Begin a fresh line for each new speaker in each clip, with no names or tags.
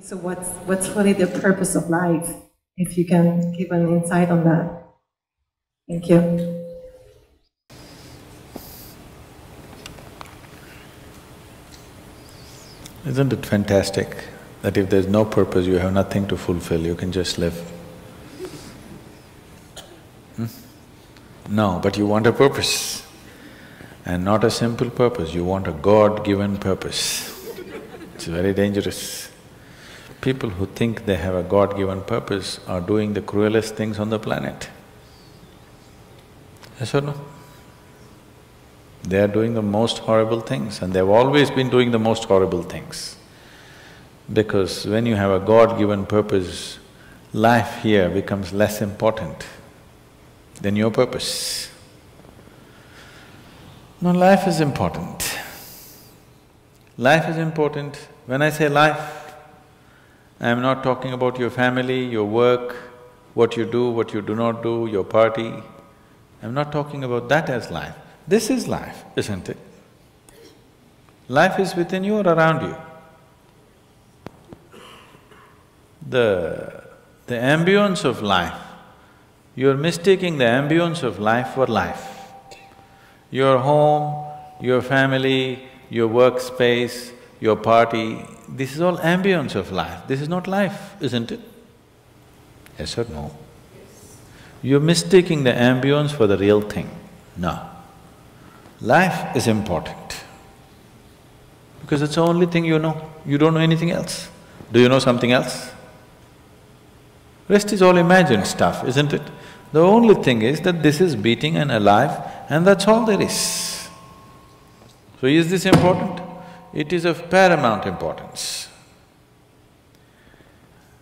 So what's really the purpose of life? If you can give an insight on that. Thank you.
Isn't it fantastic that if there's no purpose, you have nothing to fulfill, you can just live? No, but you want a purpose. And not a simple purpose, you want a God-given purpose. It's very dangerous. People who think they have a God-given purpose are doing the cruelest things on the planet. Yes or no? They are doing the most horrible things, and they've always been doing the most horrible things. Because when you have a God-given purpose, life here becomes less important than your purpose. No, life is important. Life is important. When I say life, I am not talking about your family, your work, what you do not do, your party. I'm not talking about that as life. This is life, isn't it? Life is within you or around you. The ambience of life, you're mistaking the ambience of life for life. Your home, your family, your workspace, your party, this is all ambience of life. This is not life, isn't it? Yes or no? You're mistaking the ambience for the real thing. No. Life is important because it's the only thing you know. You don't know anything else. Do you know something else? Rest is all imagined stuff, isn't it? The only thing is that this is beating and alive and that's all there is. So is this important? It is of paramount importance.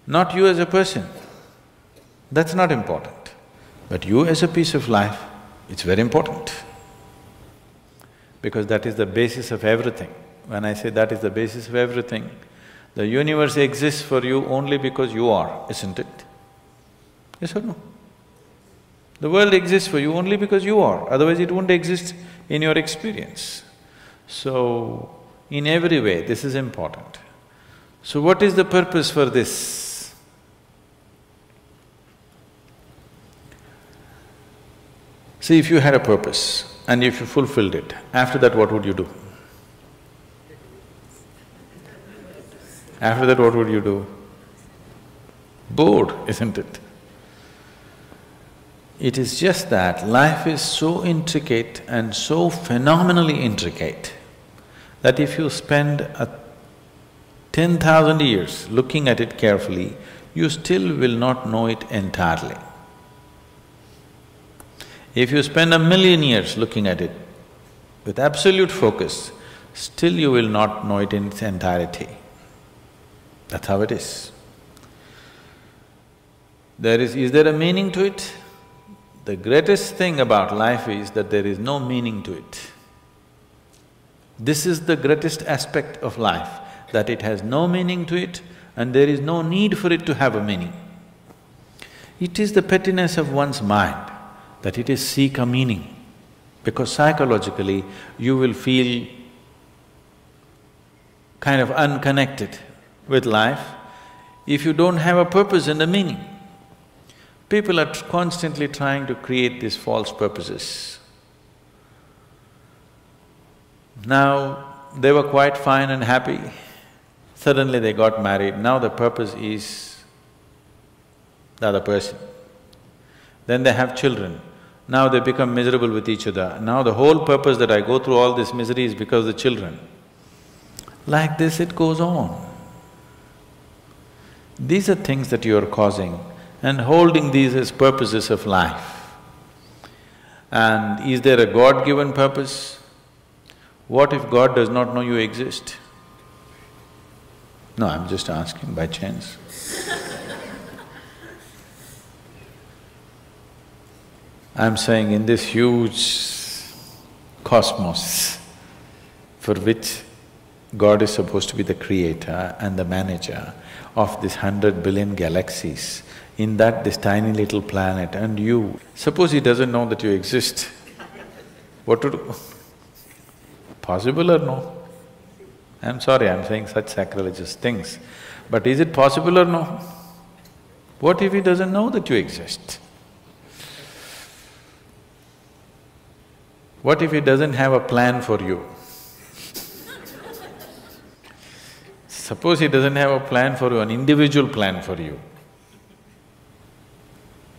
Not you as a person, that's not important. But you as a piece of life, it's very important. Because that is the basis of everything. When I say that is the basis of everything, the universe exists for you only because you are, isn't it? Yes or no? The world exists for you only because you are, otherwise it wouldn't exist in your experience. So, in every way, this is important. So what is the purpose for this? See, if you had a purpose and if you fulfilled it, after that what would you do? After that what would you do? Bored, isn't it? It is just that life is so intricate and so phenomenally intricate that if you spend 10,000 years looking at it carefully, you still will not know it entirely. If you spend 1,000,000 years looking at it with absolute focus, still you will not know it in its entirety. That's how it is. Is there a meaning to it? The greatest thing about life is that there is no meaning to it. This is the greatest aspect of life, that it has no meaning to it and there is no need for it to have a meaning. It is the pettiness of one's mind that it is seek a meaning, because psychologically you will feel kind of unconnected with life if you don't have a purpose and a meaning. People are constantly trying to create these false purposes. Now, they were quite fine and happy, suddenly they got married, now the purpose is the other person. Then they have children, now they become miserable with each other, now the whole purpose that I go through all this misery is because of the children. Like this it goes on. These are things that you are causing and holding these as purposes of life. And is there a God-given purpose? What if God does not know you exist? No, I'm just asking by chance. I'm saying in this huge cosmos for which God is supposed to be the creator and the manager of this 100 billion galaxies, in that this tiny little planet and you, suppose he doesn't know that you exist, what to do? Possible or no? I'm sorry, I'm saying such sacrilegious things, But is it possible or no? What if he doesn't know that you exist? What if he doesn't have a plan for you? Suppose he doesn't have a plan for you, an individual plan for you.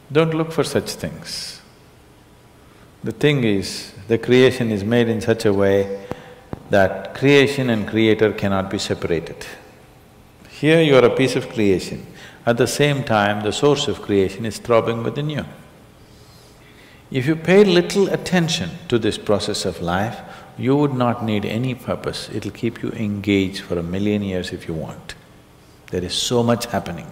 Don't look for such things. The thing is, the creation is made in such a way that creation and creator cannot be separated. Here you are a piece of creation, at the same time the source of creation is throbbing within you. If you pay little attention to this process of life, you would not need any purpose, it'll keep you engaged for 1,000,000 years if you want. There is so much happening.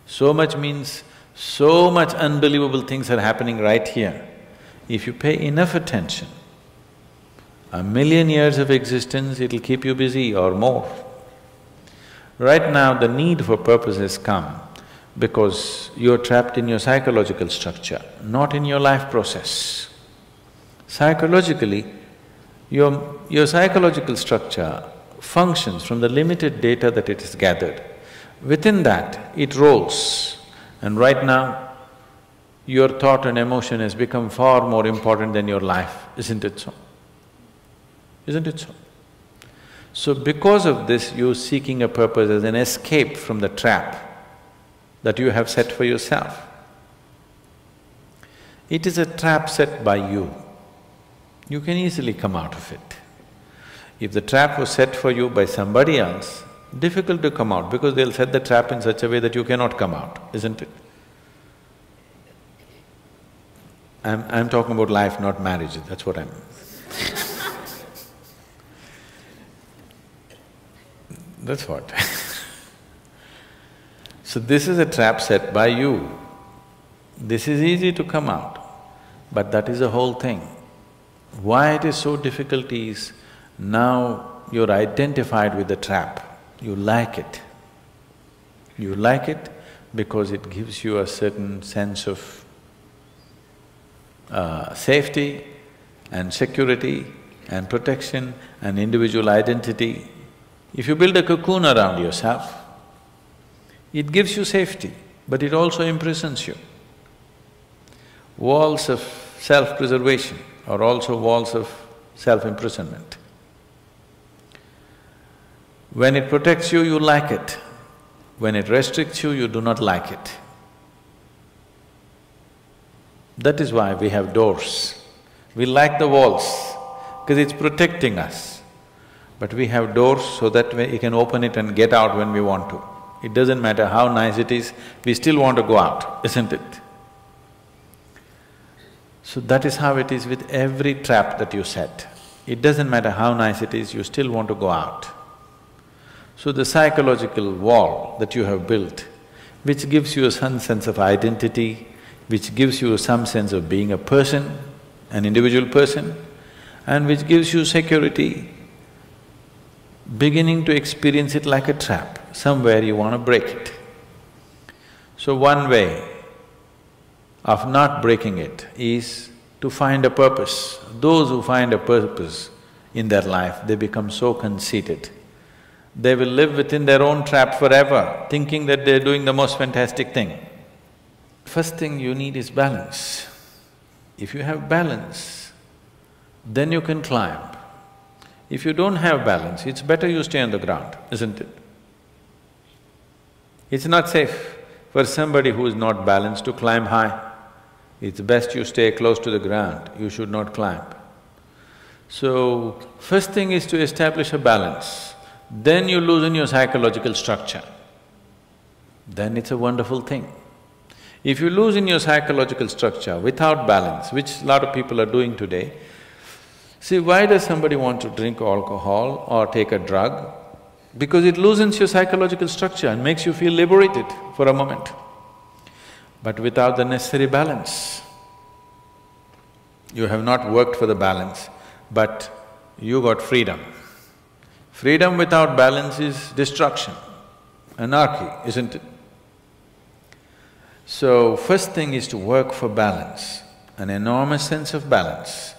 So much means so much unbelievable things are happening right here. If you pay enough attention, 1,000,000 years of existence, it'll keep you busy or more. Right now, the need for purpose has come because you're trapped in your psychological structure, not in your life process. Psychologically, your psychological structure functions from the limited data that it has gathered. Within that, it rolls. And right now, your thought and emotion has become far more important than your life, isn't it so? Isn't it so? So because of this, you're seeking a purpose as an escape from the trap that you have set for yourself. It is a trap set by you. You can easily come out of it. If the trap was set for you by somebody else, difficult to come out because they'll set the trap in such a way that you cannot come out, isn't it? I'm talking about life, not marriage, that's what I'm… That's what. So this is a trap set by you. This is easy to come out, but that is the whole thing. Why it is so difficult is, now you're identified with the trap, you like it. You like it because it gives you a certain sense of safety and security and protection and individual identity. If you build a cocoon around yourself, it gives you safety, but it also imprisons you. Walls of self-preservation are also walls of self-imprisonment. When it protects you, you like it. When it restricts you, you do not like it. That is why we have doors. We like the walls, because it's protecting us. But we have doors so that we can open it and get out when we want to. It doesn't matter how nice it is, we still want to go out, isn't it? So that is how it is with every trap that you set. It doesn't matter how nice it is, you still want to go out. So the psychological wall that you have built, which gives you some sense of identity, which gives you some sense of being a person, an individual person, and which gives you security, beginning to experience it like a trap, somewhere you want to break it. So one way of not breaking it is to find a purpose. Those who find a purpose in their life, they become so conceited. They will live within their own trap forever, thinking that they're doing the most fantastic thing. First thing you need is balance. If you have balance, then you can climb. If you don't have balance, it's better you stay on the ground, isn't it? It's not safe for somebody who is not balanced to climb high. It's best you stay close to the ground, you should not climb. So, first thing is to establish a balance, then you loosen your psychological structure. Then it's a wonderful thing. If you loosen your psychological structure without balance, which a lot of people are doing today, see, why does somebody want to drink alcohol or take a drug? Because it loosens your psychological structure and makes you feel liberated for a moment. But without the necessary balance, you have not worked for the balance, but you got freedom. Freedom without balance is destruction, anarchy, isn't it? So, first thing is to work for balance, an enormous sense of balance,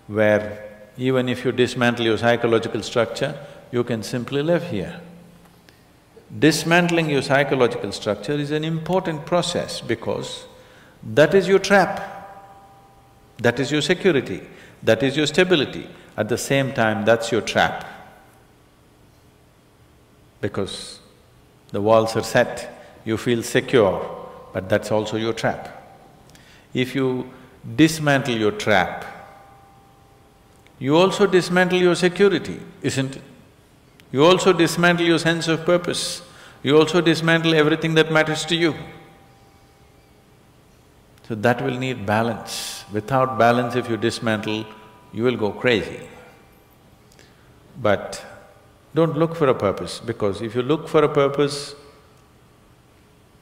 where even if you dismantle your psychological structure, you can simply live here. dismantling your psychological structure is an important process because that is your trap. That is your security, that is your stability. At the same time, that's your trap. Because the walls are set, you feel secure, but that's also your trap. If you dismantle your trap, you also dismantle your security, isn't it? You also dismantle your sense of purpose, you also dismantle everything that matters to you. So that will need balance. Without balance, if you dismantle, you will go crazy. But don't look for a purpose, because if you look for a purpose,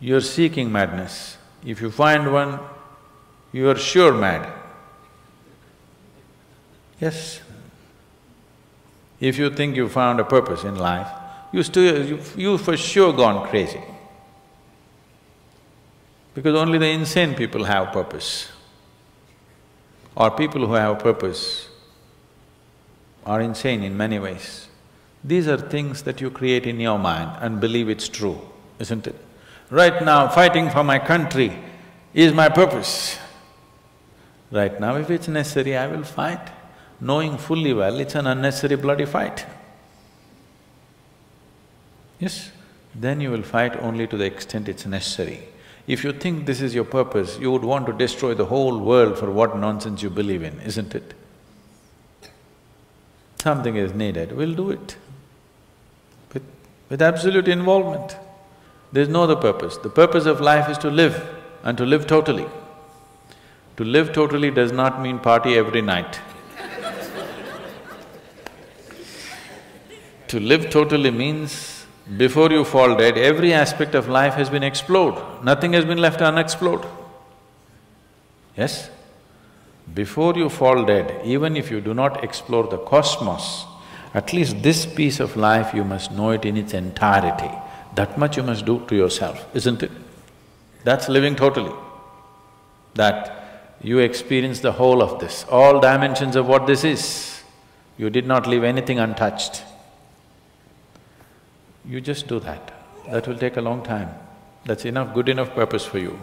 you're seeking madness. If you find one, you are sure mad. Yes. If you think you found a purpose in life, you for sure gone crazy. Because only the insane people have purpose. Or people who have purpose are insane in many ways. These are things that you create in your mind and believe it's true, isn't it? Right now, fighting for my country is my purpose. Right now, if it's necessary, I will fight, knowing fully well it's an unnecessary bloody fight. Yes? Then you will fight only to the extent it's necessary. If you think this is your purpose, you would want to destroy the whole world for what nonsense you believe in, isn't it? Something is needed, we'll do it. With absolute involvement. There's no other purpose. The purpose of life is to live, and to live totally. To live totally does not mean party every night. To live totally means before you fall dead, every aspect of life has been explored, nothing has been left unexplored. Yes? Before you fall dead, even if you do not explore the cosmos, at least this piece of life you must know it in its entirety. That much you must do to yourself, isn't it? That's living totally. That you experience the whole of this, all dimensions of what this is. You did not leave anything untouched. You just do that. That will take a long time. That's enough, good enough purpose for you.